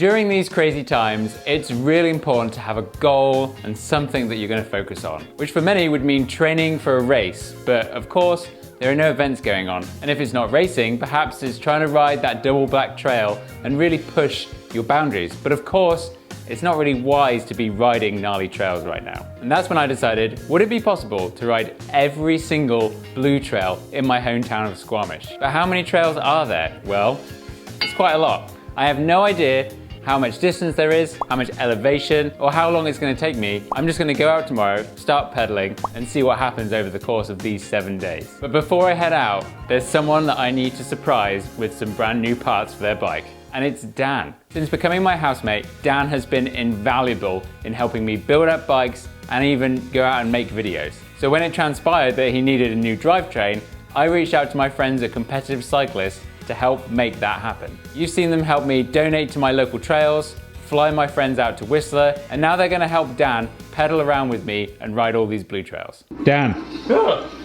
during these crazy times, it's really important to have a goal and something that you're going to focus on, which for many would mean training for a race. But of course, there are no events going on. And if it's not racing, perhaps it's trying to ride that double black trail and really push your boundaries. But of course, it's not really wise to be riding gnarly trails right now. And that's when I decided, would it be possible to ride every single blue trail in my hometown of Squamish? But how many trails are there? Well, it's quite a lot. I have no idea how much distance there is, how much elevation, or how long it's going to take me. I'm just going to go out tomorrow, start pedaling, and see what happens over the course of these 7 days. But before I head out, there's someone that I need to surprise with some brand new parts for their bike. And it's Dan. Since becoming my housemate, Dan has been invaluable in helping me build up bikes and even go out and make videos. So when it transpired that he needed a new drivetrain, I reached out to my friends at Competitive Cyclists to help make that happen. You've seen them help me donate to my local trails, fly my friends out to Whistler, and now they're gonna help Dan pedal around with me and ride all these blue trails. Dan,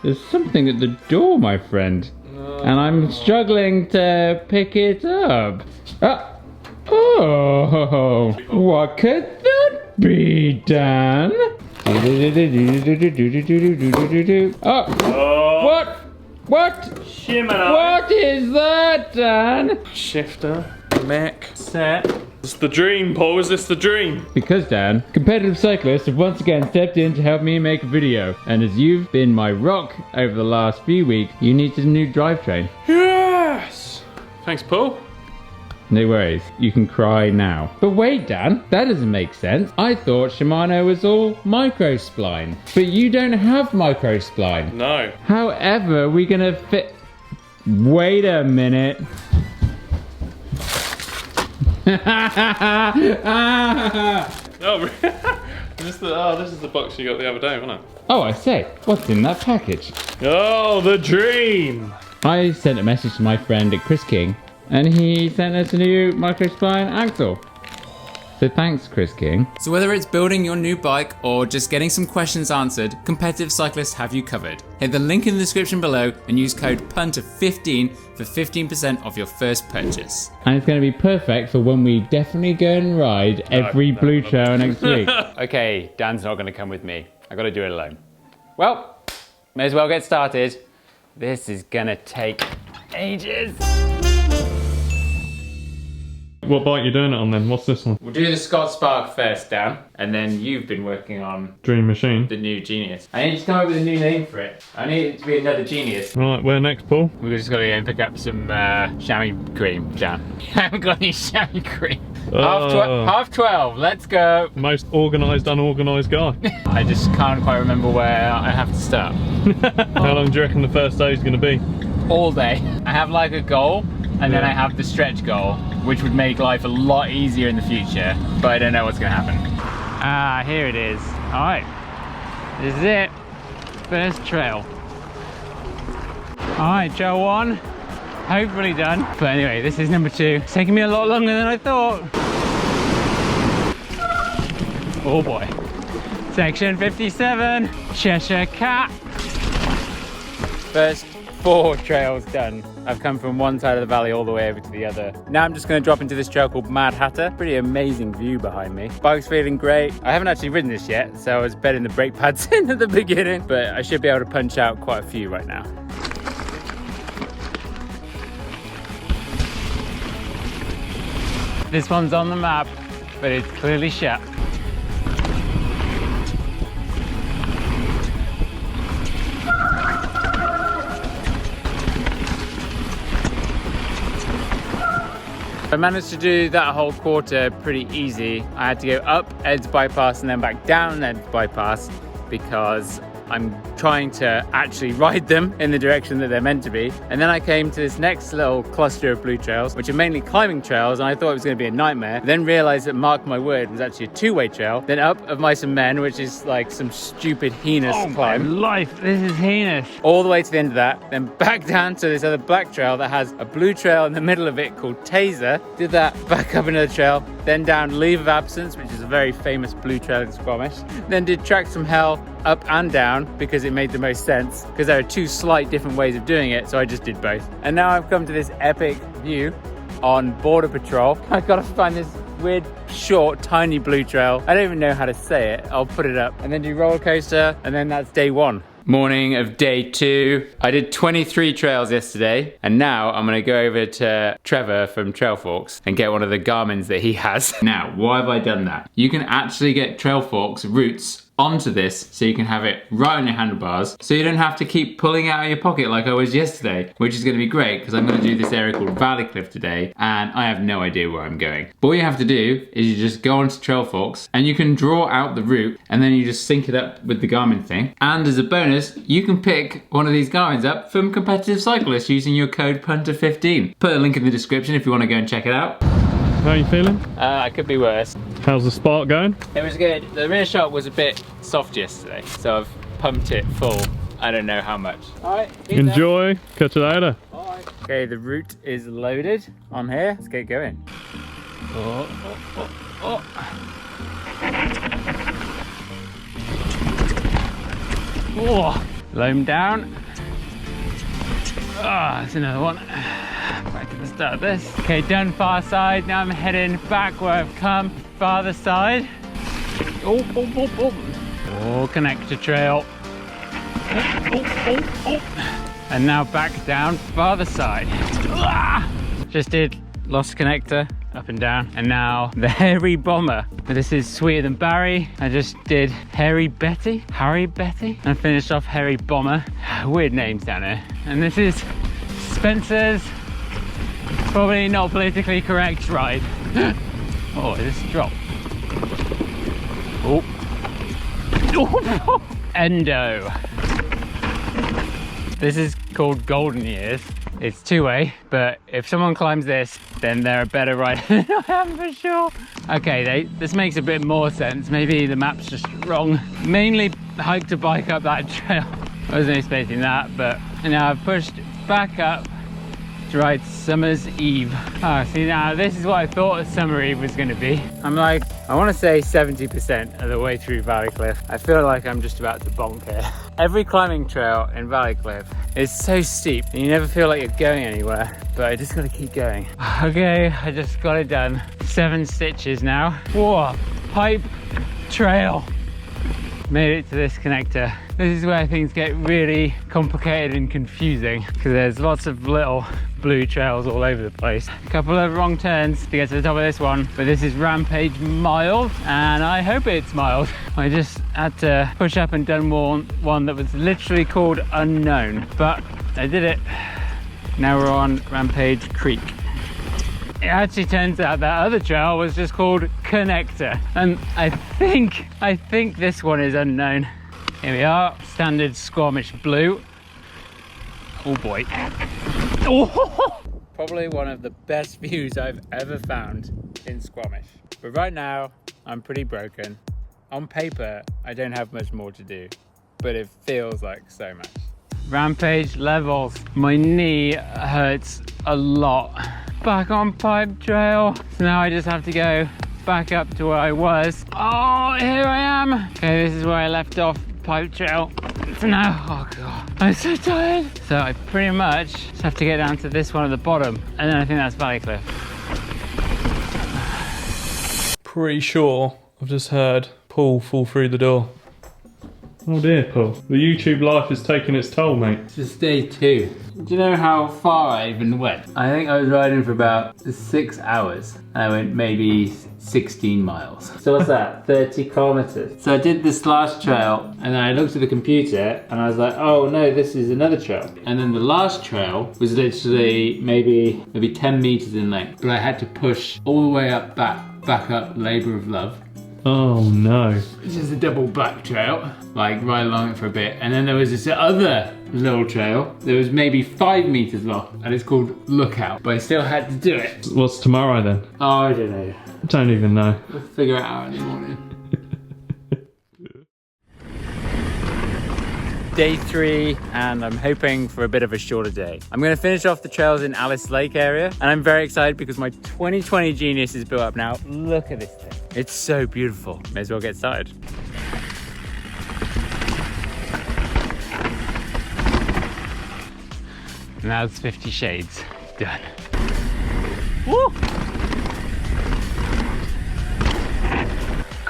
there's something at the door, my friend, and I'm struggling to pick it up. Oh, what could that be, Dan? Oh, what? Shimmer. What is that, Dan? Shifter, mech, set. It's the dream, Paul. Is this the dream? Because, Dan, Competitive Cyclists have once again stepped in to help me make a video. And as you've been my rock over the last few weeks, you need a new drivetrain. Yes! Thanks, Paul. No worries, you can cry now. But wait, Dan, that doesn't make sense. I thought Shimano was all micro-spline. But you don't have micro-spline. No. However, we're gonna fit... Wait a minute. Oh, this is the box you got the other day, wasn't it? Oh, I say, what's in that package? Oh, the dream! I sent a message to my friend at Chris King, and he sent us a new microspline axle. So thanks, Chris King. So whether it's building your new bike or just getting some questions answered, Competitive Cyclists have you covered. Hit the link in the description below and use code PUNTER15 for 15% off your first purchase. And it's going to be perfect for when we definitely go and ride every blue trail next week. Okay, Dan's not going to come with me. I got to do it alone. Well, may as well get started. This is going to take ages. What bike you doing it on then? What's this one? We'll do the Scott Spark first, Dan, and then you've been working on Dream Machine. the new Genius. I need to come up with a new name for it. I need it to be another Genius. Right, where next, Paul? We've just got to go and pick up some chamois cream, Dan. I haven't got any chamois cream. Half 12, let's go. Most organised, unorganised guy. I just can't quite remember where I have to start. How long do you reckon the first day is going to be? All day. I have like a goal, and then I have the stretch goal, which would make life a lot easier in the future, but I don't know what's gonna happen. Ah, here it is. All right, this is it. First trail. All right, trail 1, hopefully done. But anyway, this is number 2. It's taking me a lot longer than I thought. Oh boy. Section 57, Cheshire Cat. First 4 trails done. I've come from one side of the valley all the way over to the other. Now I'm just going to drop into this trail called Mad Hatter. Pretty amazing view behind me. Bike's feeling great. I haven't actually ridden this yet, so I was bedding the brake pads in at the beginning, but I should be able to punch out quite a few right now. This one's on the map, but it's clearly shut. I managed to do that whole quarter pretty easy. I had to go up Ed's bypass and then back down Ed's bypass because I'm trying to actually ride them in the direction that they're meant to be. And then I came to this next little cluster of blue trails, which are mainly climbing trails, and I thought it was going to be a nightmare. Then realized that, mark my word, was actually a 2-way trail. Then up of Mice and Men, which is like some stupid heinous climb. Oh my life, this is heinous. All the way to the end of that, then back down to this other black trail that has a blue trail in the middle of it called Taser. Did that, back up another trail, then down Leave of Absence, which is a very famous blue trail in Squamish. Then did Tracks from Hell up and down because it made the most sense, because there are 2 slight different ways of doing it, so I just did both. And now I've come to this epic view on Border Patrol. I've got to find this weird, short, tiny blue trail. I don't even know how to say it. I'll put it up. And then do roller coaster, and then that's day 1. Morning of day 2. I did 23 trails yesterday, and now I'm gonna go over to Trevor from Trail Forks and get one of the Garmin's that he has. Now, why have I done that? You can actually get Trail Forks routes onto this so you can have it right on your handlebars, so you don't have to keep pulling it out of your pocket like I was yesterday, which is going to be great because I'm going to do this area called Valley Cliff today and I have no idea where I'm going. But all you have to do is you just go onto Trail Forks and you can draw out the route and then you just sync it up with the Garmin thing. And as a bonus, you can pick one of these Garmin's up from competitive cyclists using your code Punter15. Put a link in the description if you want to go and check it out. How are you feeling? I could be worse. How's the spark going? It was good. The rear shot was a bit soft yesterday, so I've pumped it full. I don't know how much. Alright, enjoy. Catch you later. Bye. Okay, the route is loaded on here. Let's get going. Oh. Oh. Loam down. Ah, that's another one. Back to the start of this. Okay, done far side. Now I'm heading back where I've come. Farther side. Oh, connector trail. And now back down farther side. Just did lost connector up and down, and now the Hairy Bomber. This is Sweeter Than Barry. I just did Harry Betty, and finished off Hairy Bomber. Weird names down here. And this is Spencer's probably not politically correct ride. Oh, this drop. Oh. Endo. This is called Golden Years. It's 2-way, but if someone climbs this, then they're a better rider than I am for sure. Okay, this makes a bit more sense. Maybe the map's just wrong. Mainly hiked a bike up that trail. I wasn't expecting that, but now I've pushed back up to ride Summer's Eve. Oh, see, now this is what I thought Summer Eve was going to be. I'm like, I want to say 70% of the way through Valley Cliff. I feel like I'm just about to bonk here. Every climbing trail in Valley Cliff is so steep and you never feel like you're going anywhere, but I just got to keep going. Okay, I just got it done. 7 stitches now. Whoa, pipe trail. Made it to this connector. This is where things get really complicated and confusing because there's lots of little blue trails all over the place. A couple of wrong turns to get to the top of this one, but this is Rampage mild and I hope it's mild. I just had to push up and done one that was literally called Unknown, but I did it. Now we're on Rampage Creek. It actually turns out that other trail was just called Connector, and I think this one is Unknown. Here we are, standard Squamish blue. Oh boy. Oh! Probably one of the best views I've ever found in Squamish. But right now, I'm pretty broken. On paper, I don't have much more to do, but it feels like so much. Rampage levels. My knee hurts a lot. Back on pipe trail. So now I just have to go back up to where I was. Oh, here I am. Okay, this is where I left off pipe trail. So now, oh god, I'm so tired. So I pretty much just have to get down to this one at the bottom, and then I think that's Valley Cliff. Pretty sure I've just heard Paul fall through the door. Oh dear, Paul. The YouTube life is taking its toll, mate. This is day 2. Do you know how far I even went? I think I was riding for about 6 hours. I went maybe 16 miles. So what's that? 30 kilometers. So I did this last trail and then I looked at the computer and I was like, oh no, this is another trail. And then the last trail was literally maybe 10 meters in length. But I had to push all the way up back up Labour of Love. Oh no. This is a double back trail, like right along it for a bit. And then there was this other little trail that was maybe 5 meters long and it's called Lookout, but I still had to do it. What's tomorrow then? Oh, I don't know. I don't even know. We'll figure it out in the morning. Day 3, and I'm hoping for a bit of a shorter day. I'm going to finish off the trails in Alice Lake area, and I'm very excited because my 2020 Genius is built up now. Look at this thing. It's so beautiful. May as well get started. Now it's 50 Shades. Done. Woo!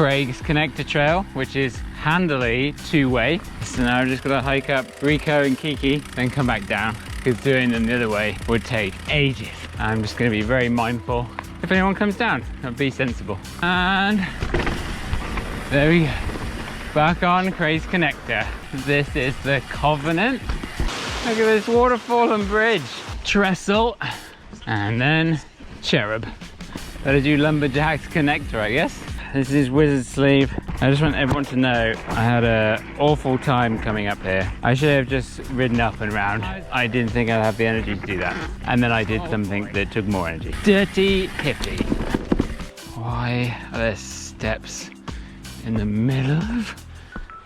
Craig's Connector Trail, which is handily two-way. So now I'm just gonna hike up Rico and Kiki, then come back down, because doing them the other way would take ages. I'm just gonna be very mindful if anyone comes down, I'll be sensible. And there we go. Back on Craig's Connector. This is the Covenant. Look at this waterfall and bridge. Trestle, and then Cherub. Better do Lumberjack's Connector, I guess. This is Wizard Sleeve. I just want everyone to know I had an awful time coming up here. I should have just ridden up and round. I didn't think I'd have the energy to do that. And then I did something that took more energy. Dirty Hippie. Why are there steps in the middle of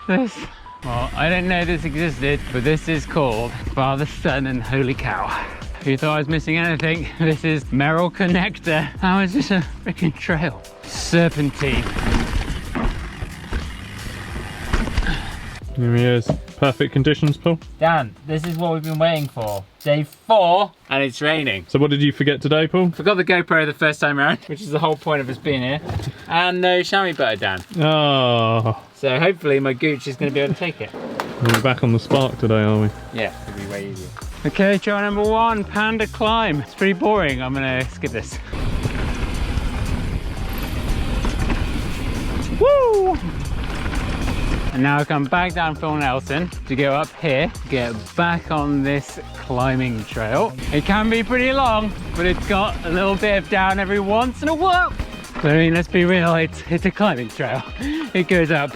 this? Well, I didn't know this existed, but this is called Father, Son, and Holy Cow. Who thought I was missing anything? This is Merrill Connector. How is this a freaking trail? Serpentine. Here he is. Perfect conditions, Paul. Dan, this is what we've been waiting for. Day 4, and it's raining. So what did you forget today, Paul? Forgot the GoPro the first time around, which is the whole point of us being here. And no chamois butter, Dan. Oh. So hopefully my gooch is going to be able to take it. We're back on the Spark today, are we? Yeah, it'll be way easier. Okay, trail number 1, Panda Climb. It's pretty boring. I'm going to skip this. Woo! And now I come back down Phil Nelson to go up here, get back on this climbing trail. It can be pretty long, but it's got a little bit of down every once in a while. But I mean, let's be real, it's a climbing trail. It goes up.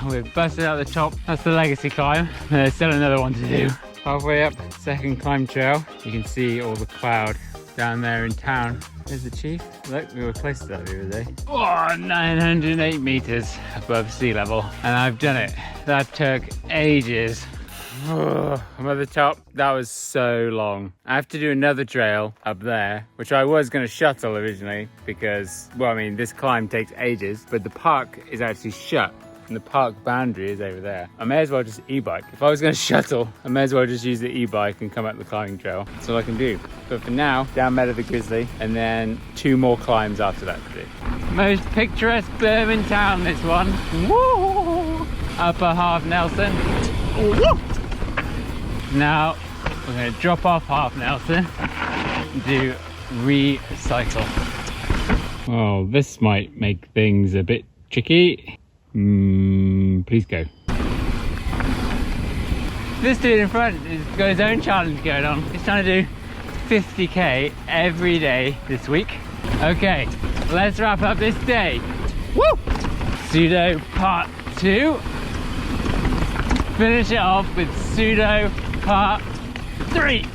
We've busted out the top. That's the legacy climb. There's still another one to do. Halfway up second climb trail, you can see all the cloud down there in town. There's the chief. Look, we were close to that the other day. Oh, 908 meters above sea level. And I've done it. That took ages. I'm at the top. That was so long. I have to do another trail up there, which I was going to shuttle originally because, well, I mean, this climb takes ages, but the park is actually shut. And the park boundary is over there. I may as well just e-bike. If I was going to shuttle, I may as well just use the e-bike and come up the climbing trail. That's all I can do. But for now, down Meadow the Grizzly, and then 2 more climbs after that to do. Most picturesque berm in town, this one. Woo! Upper half Nelson. Woo! Now, we're going to drop off half Nelson and do recycle. Oh, this might make things a bit tricky. Please go. This dude in front has got his own challenge going on. He's trying to do 50k every day this week. Okay, let's wrap up this day. Woo! Pseudo part 2. Finish it off with pseudo part 3.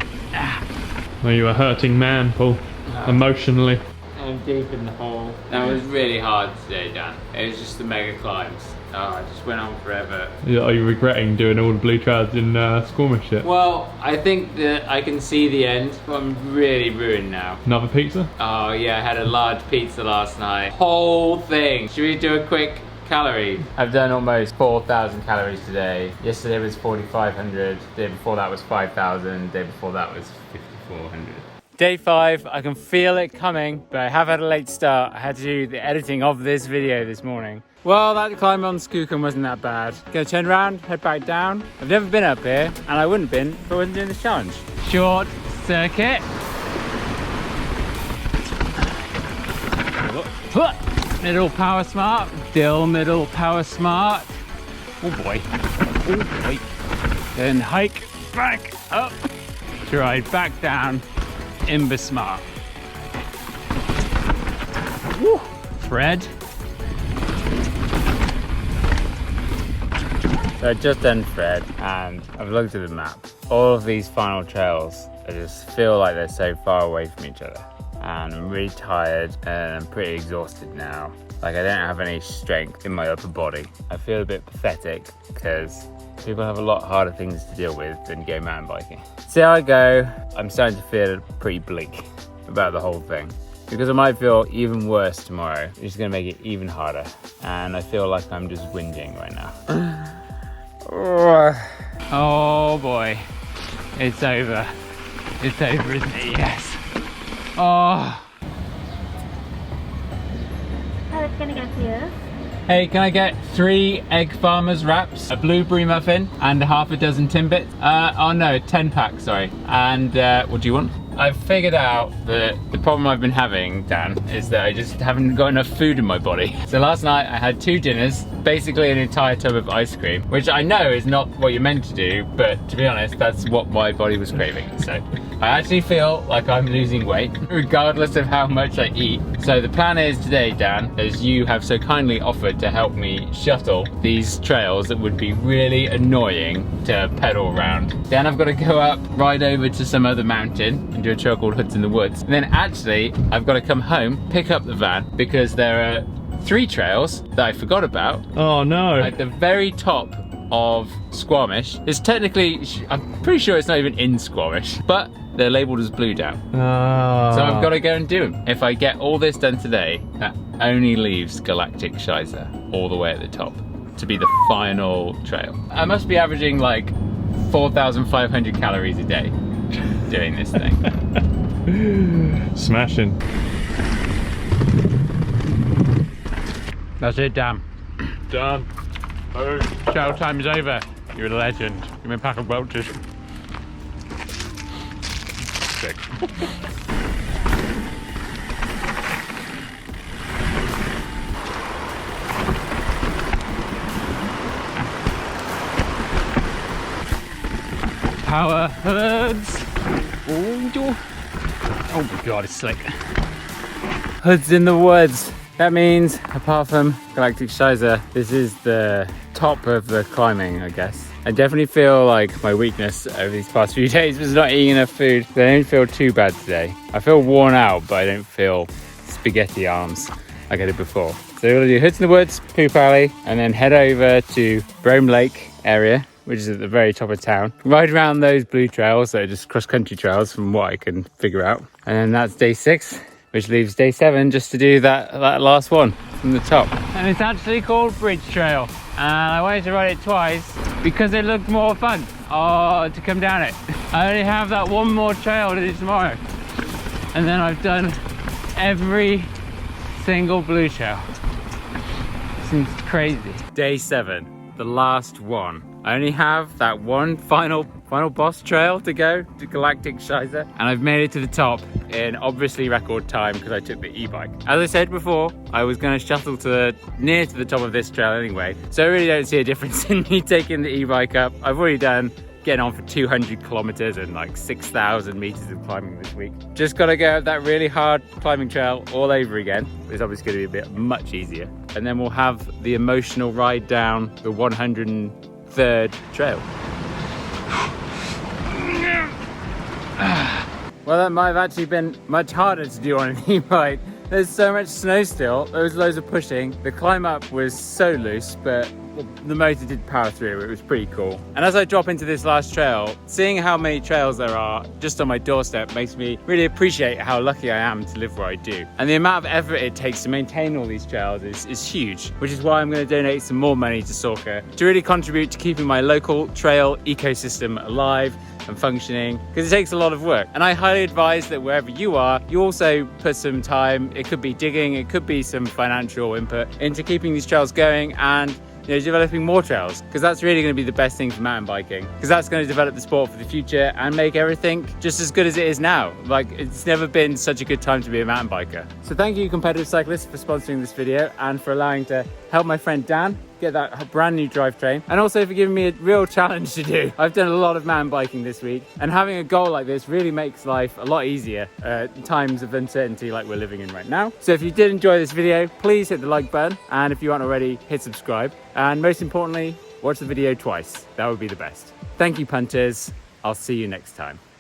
Well, you were a hurting man, Paul. Emotionally. I'm deep in the hole. That was really hard today, Dan. It was just the mega climbs. Oh, it just went on forever. Are you regretting doing all the blue trails in Squamish yet? Well, I think that I can see the end. I'm really ruined now. Another pizza? Oh yeah, I had a large pizza last night. Whole thing. Should we do a quick calorie? I've done almost 4,000 calories today. Yesterday was 4,500. The day before that was 5,000. The day before that was 5,400. Day 5, I can feel it coming, but I have had a late start. I had to do the editing of this video this morning. Well, that climb on Skookum wasn't that bad. Gonna turn around, head back down. I've never been up here, and I wouldn't have been if I wasn't doing this challenge. Short circuit. Middle power smart. Dill middle power smart. Oh boy. Oh boy. Then hike back up. To ride back down. Imber smart. Woo. Fred. So I just done Fred and I've looked at the map. All of these final trails, I just feel like they're so far away from each other. And I'm really tired and I'm pretty exhausted now. Like I don't have any strength in my upper body. I feel a bit pathetic because people have a lot harder things to deal with than go mountain biking. See how I go, I'm starting to feel pretty bleak about the whole thing. Because I might feel even worse tomorrow, which is gonna make it even harder. And I feel like I'm just whinging right now. Oh boy, it's over. It's over, isn't it? Yes. Oh. It's gonna get here. Hey, can I get 3 egg farmers wraps, a blueberry muffin, and half a dozen Timbits? Oh no, 10 packs, sorry. And what do you want? I've figured out that the problem I've been having, Dan, is that I just haven't got enough food in my body. So last night I had 2 dinners, basically an entire tub of ice cream, which I know is not what you're meant to do, but to be honest, that's what my body was craving. So I actually feel like I'm losing weight, regardless of how much I eat. So the plan is today, Dan, as you have so kindly offered to help me shuttle these trails that would be really annoying to pedal around. Then I've got to go up, ride over to some other mountain, and do a trail called Hoods in the Woods. And then actually, I've got to come home, pick up the van, because there are 3 trails that I forgot about. Oh no. At the very top of Squamish. It's technically, I'm pretty sure it's not even in Squamish, but they're labelled as Blue Down. So I've got to go and do them. If I get all this done today, that only leaves Galactic Shizer all the way at the top to be the final trail. I must be averaging like 4,500 calories a day doing this thing. Smashing. That's it, Dan. Done. Oh. Trail time is over. You're a legend. Give me a pack of Welchers. Sick. Power hoods. Oh my god, it's slick. Hoods in the Woods. That means, apart from Galactic Shizer, this is the top of the climbing, I guess. I definitely feel like my weakness over these past few days was not eating enough food. I don't feel too bad today. I feel worn out, but I don't feel spaghetti arms like I did before. So we're gonna do Hoods in the Woods, Poop Alley, and then head over to Brome Lake area, which is at the very top of town. Ride around those blue trails, so just cross-country trails from what I can figure out. And then that's day 6. Which leaves day 7 just to do that last one from the top. And it's actually called Bridge Trail. And I wanted to ride it twice because it looked more fun to come down it. I only have that one more trail to do tomorrow. And then I've done every single blue trail. Seems crazy. Day 7, the last one. I only have that one final boss trail to go to Galactic Shizer, and I've made it to the top in obviously record time because I took the e-bike. As I said before, I was going to shuttle near to the top of this trail anyway, so I really don't see a difference in me taking the e-bike up. I've already done getting on for 200 kilometers and like 6,000 meters of climbing this week. Just got to go up that really hard climbing trail all over again. It's obviously going to be a bit much easier, and then we'll have the emotional ride down the 103rd trail. Well, that might have actually been much harder to do on an e-bike. There's so much snow still, there was loads of pushing. The climb up was so loose, but the motor did power through. It was pretty cool. And as I drop into this last trail, seeing how many trails there are just on my doorstep makes me really appreciate how lucky I am to live where I do. And the amount of effort it takes to maintain all these trails is huge, which is why I'm going to donate some more money to Sorka to really contribute to keeping my local trail ecosystem alive and functioning, because it takes a lot of work. And I highly advise that wherever you are, you also put some time, it could be digging, it could be some financial input into keeping these trails going and developing more trails, because that's really going to be the best thing for mountain biking, because that's going to develop the sport for the future and make everything just as good as it is now. Like, it's never been such a good time to be a mountain biker. So thank you, competitive cyclists, for sponsoring this video and for allowing to help my friend Dan get that brand new drivetrain, and also for giving me a real challenge to do. I've done a lot of mountain biking this week, and having a goal like this really makes life a lot easier in times of uncertainty like we're living in right now. So if you did enjoy this video, please hit the like button, and if you aren't already, hit subscribe, and most importantly, watch the video twice. That would be the best. Thank you, punters. I'll see you next time.